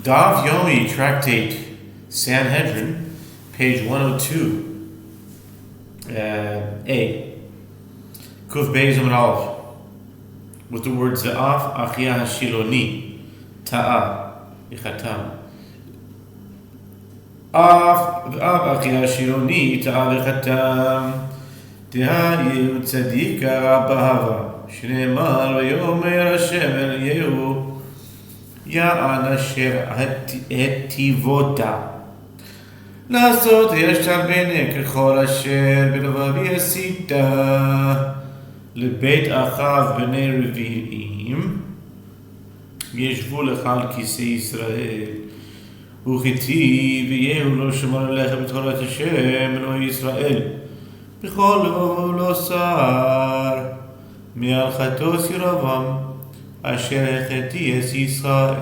Daf Yomi, Tractate, Sanhedrin, page 102, A. Kuf Beis Amud Aleph, with the words Za'af Achia Hashiloni, Ta'a, Ichatam. Af Achia Hashiloni, Ta'a, Ichatam. Dehayu Tzadika Bahava, Shneimar Vayomer Hashem El Yehu. Ya'an asher hetivota לעשות ישר בעיני ככל אשר בלבבי עשית לבית אחיו בני רביעים ישבו לך על כיסא ישראל וכתיב ויהו לא שמר עליך בתורת השם אלוהי ישראל בכל לבבו לא סר מעל חטא ירבעם asher hechetias Yisrael.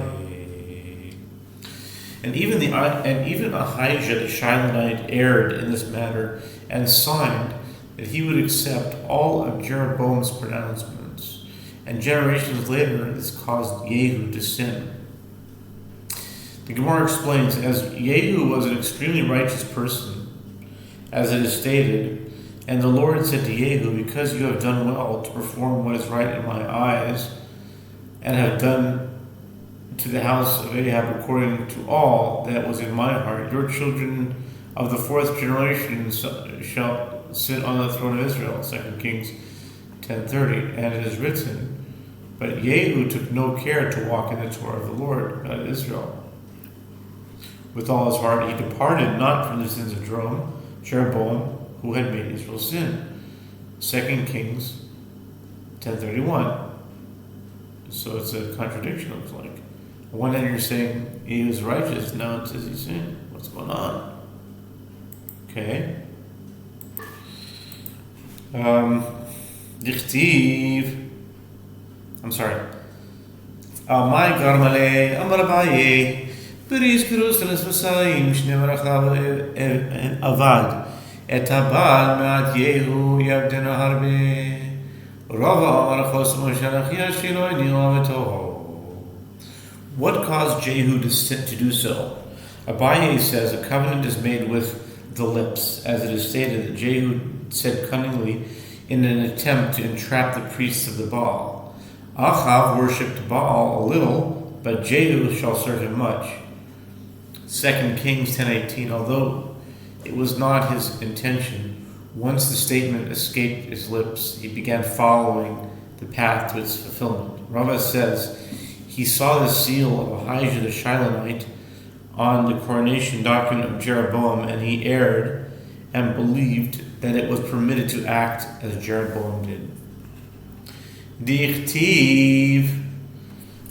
And even Ahijah the Shilonite erred in this matter and signed that he would accept all of Jeroboam's pronouncements. And generations later, this caused Yehu to sin. The Gemara explains, as Yehu was an extremely righteous person, as it is stated, and the Lord said to Yehu, because you have done well to perform what is right in my eyes, and have done to the house of Ahab according to all that was in my heart, your children of the fourth generation shall sit on the throne of Israel. 2 Kings 10:30. And it is written, but Yehu took no care to walk in the Torah of the Lord, God of Israel. With all his heart he departed not from the sins of Jeroboam, who had made Israel sin. 2 Kings 10:31. So it's a contradiction, it looks like. On one hand you're saying he was righteous, now it says he sinned. What's going on? Okay. Dichtiv. I'm sorry. My Garmale, Amar Abaye, Beris Jerusalem Masayim, Shnevar Achav Avad, Et Abal Me'at Yehu Yavdena Harbe. What caused Jehu to do so? Abaye says a covenant is made with the lips, as it is stated that Jehu said cunningly in an attempt to entrap the priests of the Baal. Achav worshipped Baal a little, but Jehu shall serve him much. 2 Kings 10:18. Although it was not his intention, once the statement escaped his lips, he began following the path to its fulfillment. Rava says he saw the seal of Ahijah the Shilonite on the coronation document of Jeroboam, and he erred and believed that it was permitted to act as Jeroboam did. Dichtiv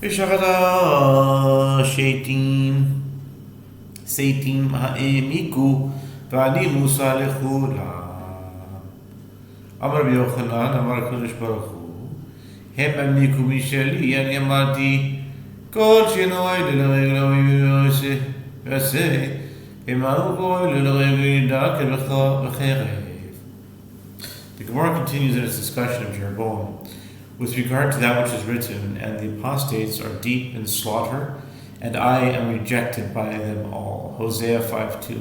v'shachata seitim ha'emiku v'ani musa lechula. Amar Yochanan, Amar Kodesh Baruch Hu, Hem Amiku Misheli, Ani Amarti, Kol Shinoi Leloi Yose, Hemau Leloi Dak V'cherev. The Gemara continues in its discussion of Jeroboam with regard to that which is written, and the apostates are deep in slaughter, and I am rejected by them all. Hosea 5:2.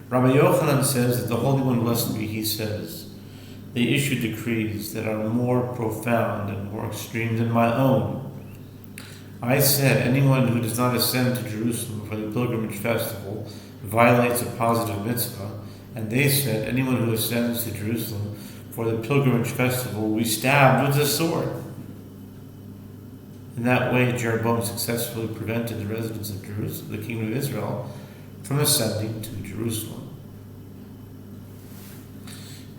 Rabbi Yochanan says that the Holy One, blessed be He, says, they issue decrees that are more profound and more extreme than my own. I said, anyone who does not ascend to Jerusalem for the pilgrimage festival violates a positive mitzvah. And they said, anyone who ascends to Jerusalem for the pilgrimage festival will be stabbed with a sword. In that way, Jeroboam successfully prevented the residents of Jerusalem, the kingdom of Israel, from ascending to Jerusalem.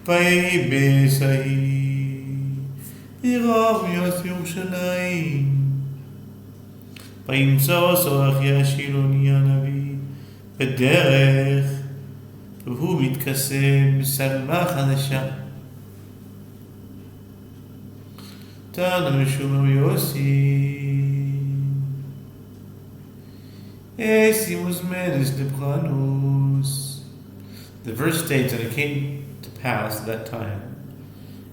ויהי בסעי ירח מיוס ירושלים וימצא אחיה השילוני הנביא בדרך והוא מתכסה בשלמה חדשה תענו משום יוסי אסי מוזמנס לבחנוס. The verse states that it came to pass at that time,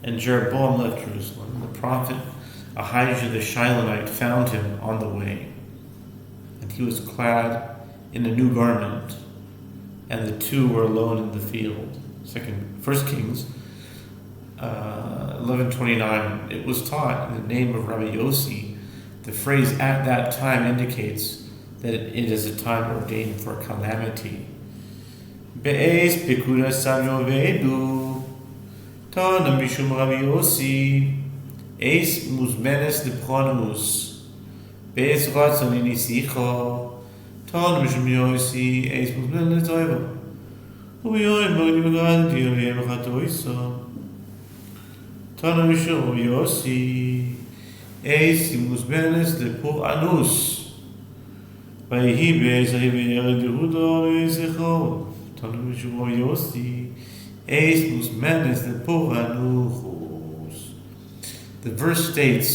and Jeroboam left Jerusalem. The prophet Ahijah the Shilonite found him on the way, and he was clad in a new garment, and the two were alone in the field. First Kings 11:29. It was taught in the name of Rabbi Yossi. The phrase "at that time" indicates that it is a time ordained for calamity. Be'ez pekuda samyovedu tana mishum Rabbi Yossi eis muzmenes lepronamus be'ez ratzon inisicha tana mishum Yossi eis muzmenes letoiva u'yoim b'gdim b'gad di'avim b'chatoisa tana mishum Rabbi Yossi eis muzmenes lepronamus ויהי בעזרי וירד יהודה ויזכרו תנו משום רבי יוסי אייס מוזמנס לפורענוכוס. The verse states,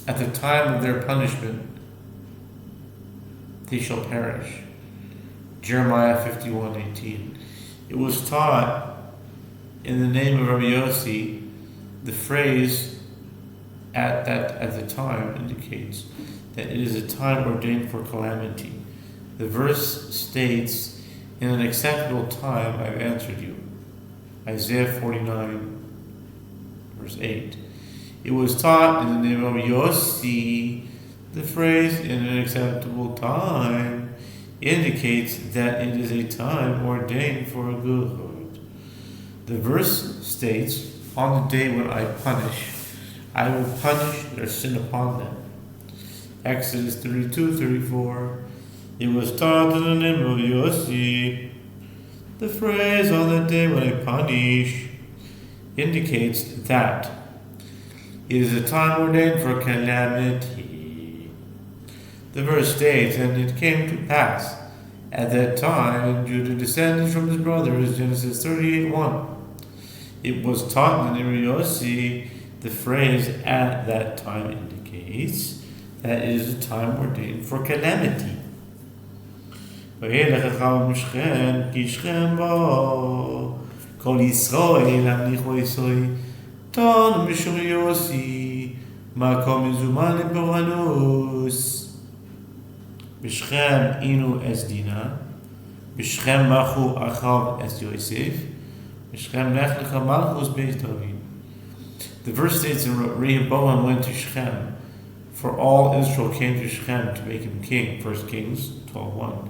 at the time of their punishment they shall perish. Jeremiah 51:18. It was taught in the name of Rabbi Yossi. The phrase at the time indicates that it is a time ordained for calamity. The verse states, in an acceptable time I've answered you. Isaiah 49:8. It was taught in the name of Yossi. The phrase in an acceptable time indicates that it is a time ordained for good. The verse states, on the day when I punish, I will punish their sin upon them. Exodus 32:34. It was taught in the name of Yossi. The phrase on the day when I punish indicates that it is a time ordained for calamity. The verse states, and it came to pass at that time Judah descended from his brothers, Genesis 38:1. It was taught in the name of Yossi. The phrase at that time indicates that it is a time ordained for calamity. וילך אחיו משכם כי שכם בו כל ישראל המליכו יסוי תון משום יוסי מקום מזומן לפורענוס. בשכם אינו אס דינה, בשכם מחו אחיו אס יוסף, בשכם לך לך מלכוס בית דוד. The verse states in Rehoboam went to Shechem, for all Israel came to Shechem to make him king. 1 Kings 12:1.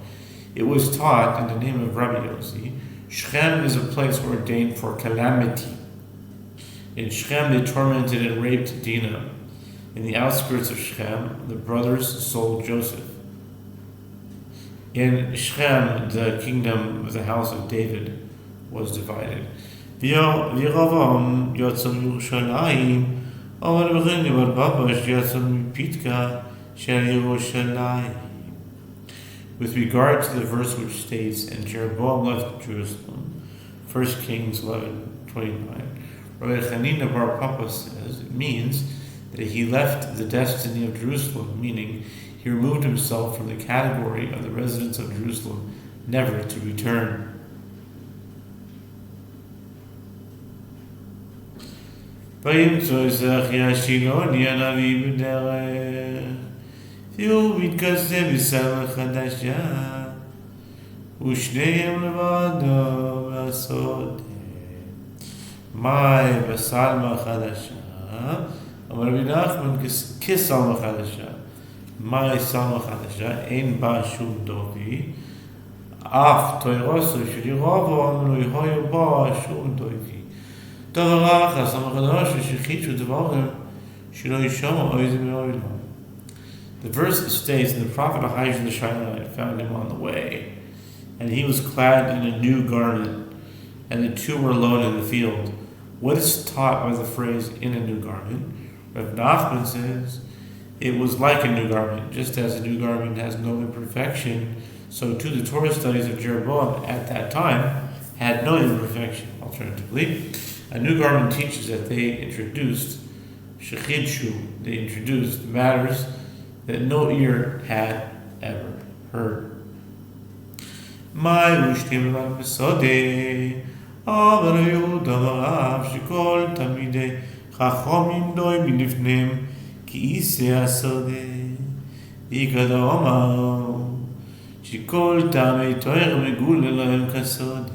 It was taught in the name of Rabbi Yossi. Shechem is a place ordained for calamity. In Shechem they tormented and raped Dinah. In the outskirts of Shechem, the brothers sold Joseph. In Shechem, the kingdom of the house of David was divided. וירבעם יצא מירושלים, אבל בכן ברבש יצא מפתקה של ירושלים. With regard to the verse which states, and Jeroboam left Jerusalem, 1 Kings 11:29, Rabbi Chanina Bar Papa says it means that he left the destiny of Jerusalem, meaning he removed himself from the category of the residents of Jerusalem, never to return. וימצא זכי השילוני הנביא בדרך, והוא מתכסה בשלמה חדשה, ושניהם לבדו בסודה. מאי בשלמה חדשה, אבל רבי נחמן כסלמה חדשה. מאי סלמה חדשה, אין בה שום דופי, אף תוירוסו של ירבעם לא יהיה בה שום דופי. The verse states that the prophet Yehoshua the Shilonite found him on the way, and he was clad in a new garment, and the two were alone in the field. What is taught by the phrase "in a new garment"? Rav Nachman says it was like a new garment, just as a new garment has no imperfection. So too the Torah studies of Jeroboam at that time had no imperfection. Alternatively, a new garment teaches that they introduced matters that no ear had ever heard. Ikad Omar, Shikol Tamei Toyer Megul Elohim Kasod.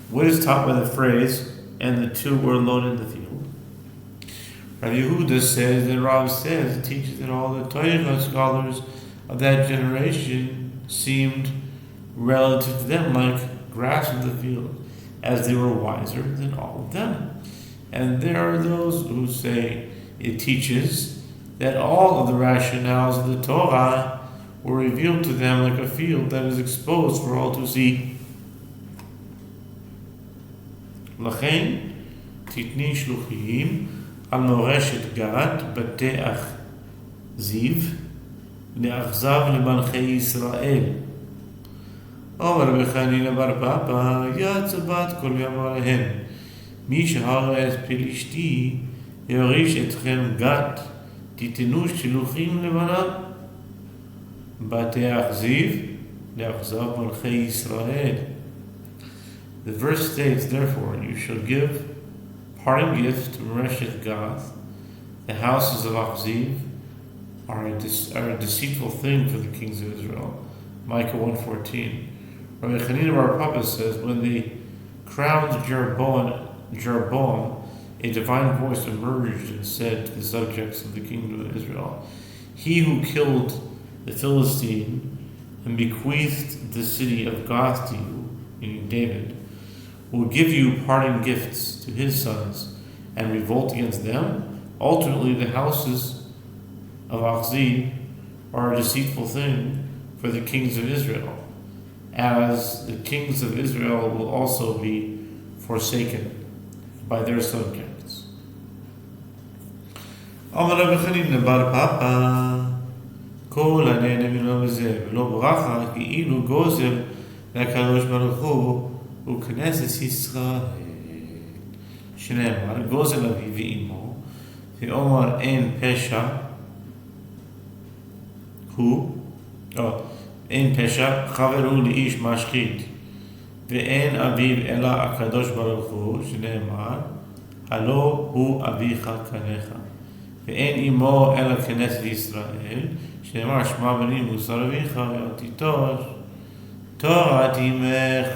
What is taught by the phrase, and the two were alone in the field? Rabbi Yehuda says, and Rav says, it teaches that all the Torah scholars of that generation seemed relative to them like grass in the field, as they were wiser than all of them. And there are those who say it teaches that all of the rationales of the Torah were revealed to them like a field that is exposed for all to see. Lachen titni shluchim al moreshet Gad bateach ziv le'achzav le'malchei Yisrael. Omer Rabbi Chanina bar Papa yatsa bat kol yom alehem mi shehara es Pelishti yorish etchem Gad titnu shluchim le'manav bateach ziv le'achzav malchei Yisrael. The verse states, therefore, you shall give parting gifts to Moreshet Gath. The houses of Achziv are a deceitful thing for the kings of Israel. Micah 1:14. Rabbi Chanina bar Papa says, when they crowned Jeroboam, a divine voice emerged and said to the subjects of the kingdom of Israel, he who killed the Philistine and bequeathed the city of Gath to you, meaning David, will give you parting gifts to his sons and revolt against them. Ultimately, the houses of Achziv are a deceitful thing for the kings of Israel, as the kings of Israel will also be forsaken by their subjects. Amar Rabbi Chanina bar Papa, kol hanehne mino v'zeh v'lo bracha ki'ilu gozer le'Kadosh Baruch Hu וכנסת ישראל שנאמר גוזל אביו ואמו ואומר אין פשע אין פשע חברו לאיש משחית ואין אביו אלא הקדוש ברוך הוא שנאמר הלא הוא אביך כנך ואין אמו אלא כנסת ישראל שנאמר שמע בני מוסר אביך ואל תיטוש תורת אמך.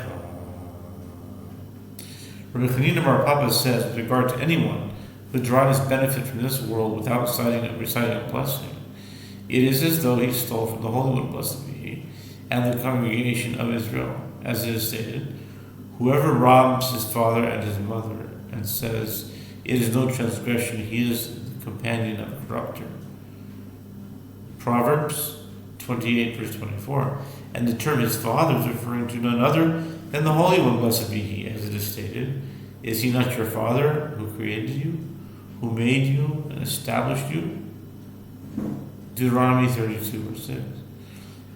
Rabbi Chanina bar Papa says, with regard to anyone who derives benefit from this world without reciting a blessing, it is as though he stole from the Holy One, blessed be He, and the congregation of Israel. As it is stated, whoever robs his father and his mother and says, it is no transgression, he is the companion of a corrupter. Proverbs 28 verse 24. And the term his father is referring to none other than the Holy One, blessed be He, as it is stated, is He not your Father who created you, who made you and established you? Deuteronomy 32 verse 6.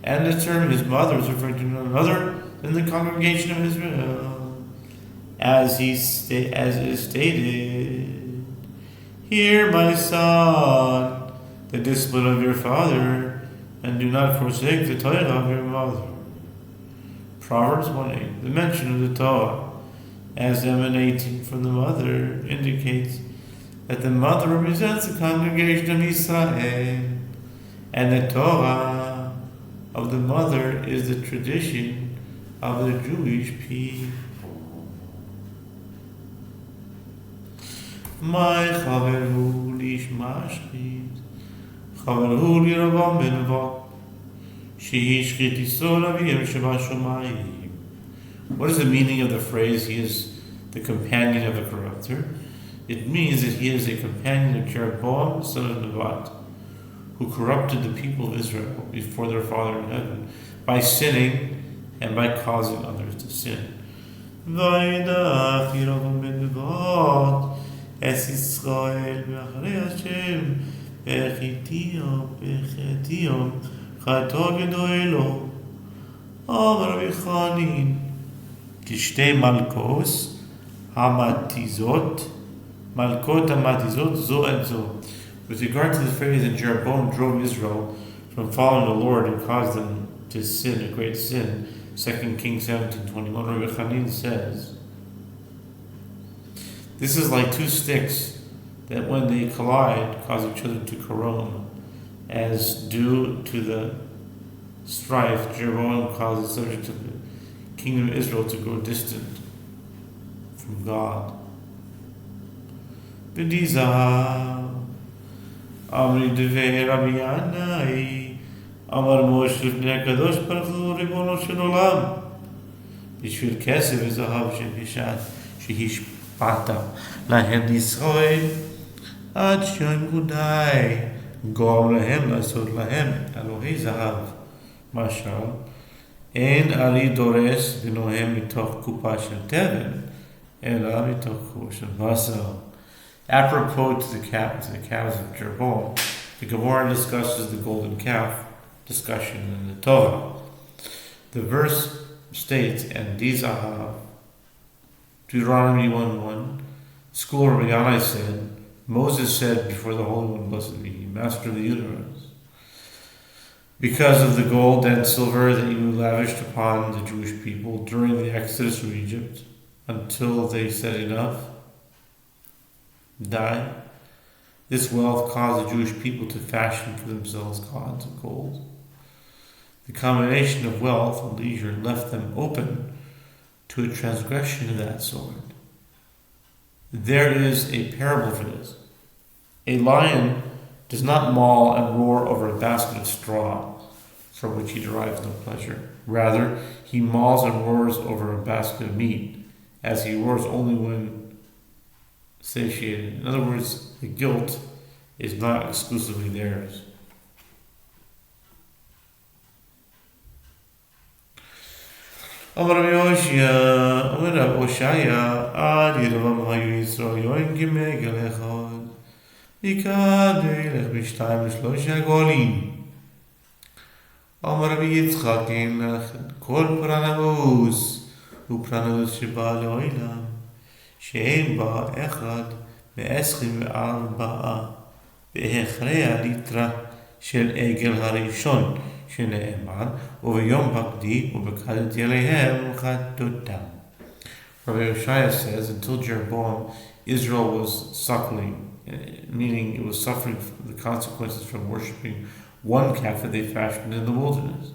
And the term his mother is referring to none other than the congregation of Israel, as it is stated, hear, my son, the discipline of your father, and do not forsake the Torah of your mother. Proverbs 1:8. The mention of the Torah as emanating from the mother indicates that the mother represents the congregation of Israel, and the Torah of the mother is the tradition of the Jewish people. My chaveru lish mashchit, chaveru li'Ravam ben Nevat. What is the meaning of the phrase, he is the companion of a corrupter? It means that he is a companion of Jeroboam, son of Nevat, who corrupted the people of Israel before their Father in heaven by sinning and by causing others to sin. חטא גדול לו. אמר רבי חנין, כשתי מלכות המתיזות, זו את זו. With regard to the phrase that Jeroboam drove Israel from following the Lord and caused them to sin, a great sin, 2 Kings 17:21, Rabbi Chanina says, this is like two sticks that when they collide cause each other to corrode. as due to the strife, Jeroboam caused the subjects of the kingdom of Israel to grow distant from God. B'dizav, Amri Devei Rabbi Yanai, Amar Moshe Lifnei HaKadosh Baruch Hu Ribono Shel Olam, בשביל כסף וזהב שהשפעת להם ישראל, עד שיאמרו די, גורם להם לעשות להם אלוהי זהב. משל, אין ארי דורס ונוהם מתוך קופה של תבן, אלא מתוך קופה של בשר. Apropos to the calves of Jeroboam, the Gemara discusses the golden calf discussion in the Torah. The verse states, and these are Deuteronomy 1:1. School of Rabbi said, Moses said before the Holy One, blessed be He, Master of the universe, because of the gold and silver that you lavished upon the Jewish people during the exodus from Egypt, until they said enough, die. This wealth caused the Jewish people to fashion for themselves gods of gold. The combination of wealth and leisure left them open to a transgression of that sort. There is a parable for this. A lion does not maul and roar over a basket of straw, from which he derives no pleasure. Rather, he mauls and roars over a basket of meat, as he roars only when satiated. In other words, the guilt is not exclusively theirs. Amar Yehoshua, Amar Yehoshua, Ad Yerovam Hayu Yisrael Yoin Gimegel Echad, Mikad Elech B'shtayim L'shlosha Golim. Amar Rabbi Yitzchak Elech, Kol Pranavus, Upranavus Sheba Le'olam, She'em Ba Echad, Be'eschim Ve'arba'a, Be'echrea Litra Shel Egel Harishon, שנאמר, וביום פקדי ובקדתי עליהם חטאותם. Rabbi Yehoshua says, until Jeroboam, Israel was suckling, meaning it was suffering the consequences from worshipping one calf that they fashioned in the wilderness.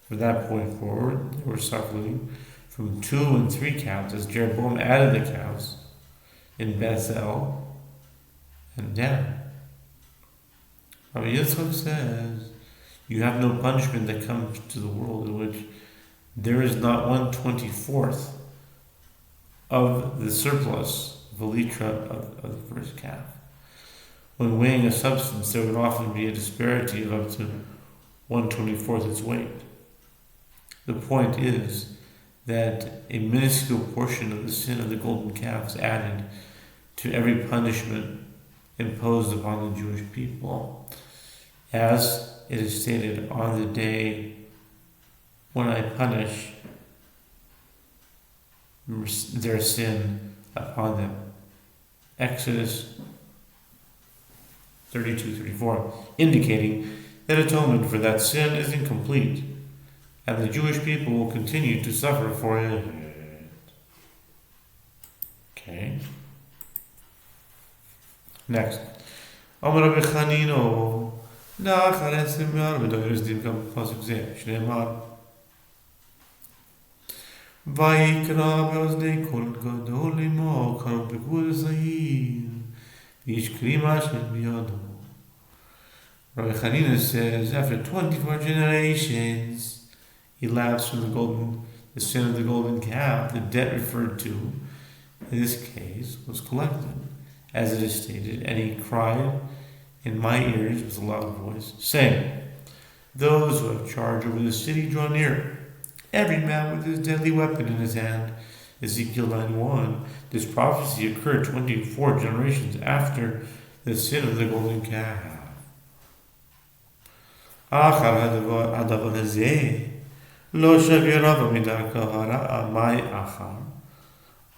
From that point forward, they were suckling from 2 and 3 calves, as Jeroboam added the calves in Bethel and Dan. Rabbi Yitzchak says, you have no punishment that comes to the world in which there is not 1/24 of the surplus of a litra of the first calf. When weighing a substance, there would often be a disparity of up to 1/24 its weight. The point is that a minuscule portion of the sin of the golden calf is added to every punishment imposed upon the Jewish people, as it is stated, on the day when I punish their sin upon them. Exodus 32-34, indicating that atonement for that sin is incomplete, and the Jewish people will continue to suffer for it. Okay. Next. Amar Rabbi Chanino, לאחר 24 דין גם בפסוק זה, שנאמר ויקרא באוזני קול גדול לאמור קרוב בגבול זעיר ויש קרימה של בידו. Rabbi Chanina says, after 24 generations, he laughs from the sin of the golden calf. The debt referred to in this case was collected, as it is stated, and he cried in my ears with a loud voice, saying, those who have charge over the city draw near, every man with his deadly weapon in his hand. Ezekiel 9:1. This prophecy occurred 24 generations after the sin of the golden calf. אחר הדבר הזה, לא שווה רב מדרכו הרעה, מאי אחר?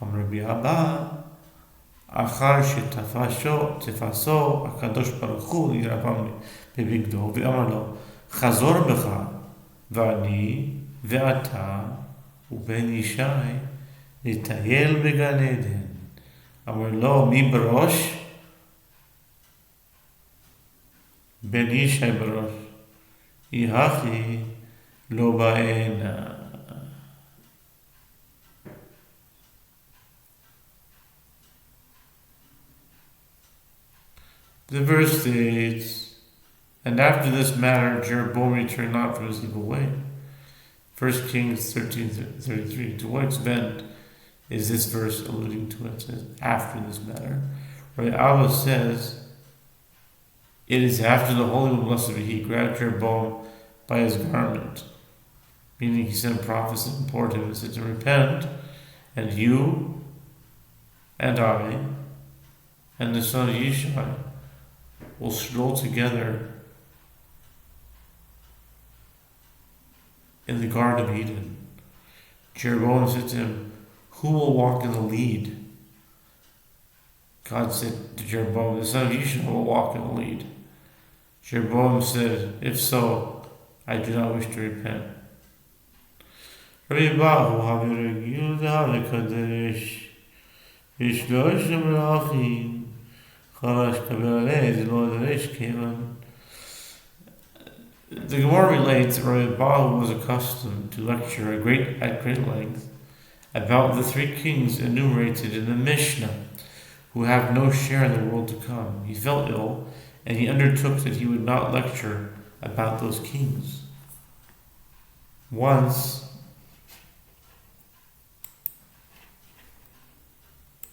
אמר רבי אבא, אחר שתפסו הקדוש ברוך הוא ירבעם בבגדו, ואמר לו, חזור בך, ואני ואתה ובן ישי נטייל בגן עדן. אמר לו, מי בראש? ben Yishai barosh, Ihachi lo ba'ena. The verse states, and after this matter Jeroboam returned not from his evil way. 1 Kings 13:33. To what extent is this verse alluding to it? It says, after this matter. Rabbi Abba says, it is after the Holy One, blessed be He, grabbed Jeroboam by his garment, meaning he sent prophets and implored him and said to repent, and you and I and the son of Yishai will stroll together in the Garden of Eden. Jeroboam said to him, who will walk in the lead? God said to Jeroboam, the son of Yishai will walk in the lead. Jeroboam said, if so, I do not wish to repent. Rebahu haveragil haverkadesh vishlosh melachim chalash kaberalei zlodaresh kevan. The Gemara relates that Rabbi Bahu was accustomed to lecture at great length about the three kings enumerated in the Mishnah, who have no share in the world to come. He felt ill, and he undertook that he would not lecture about those kings. Once,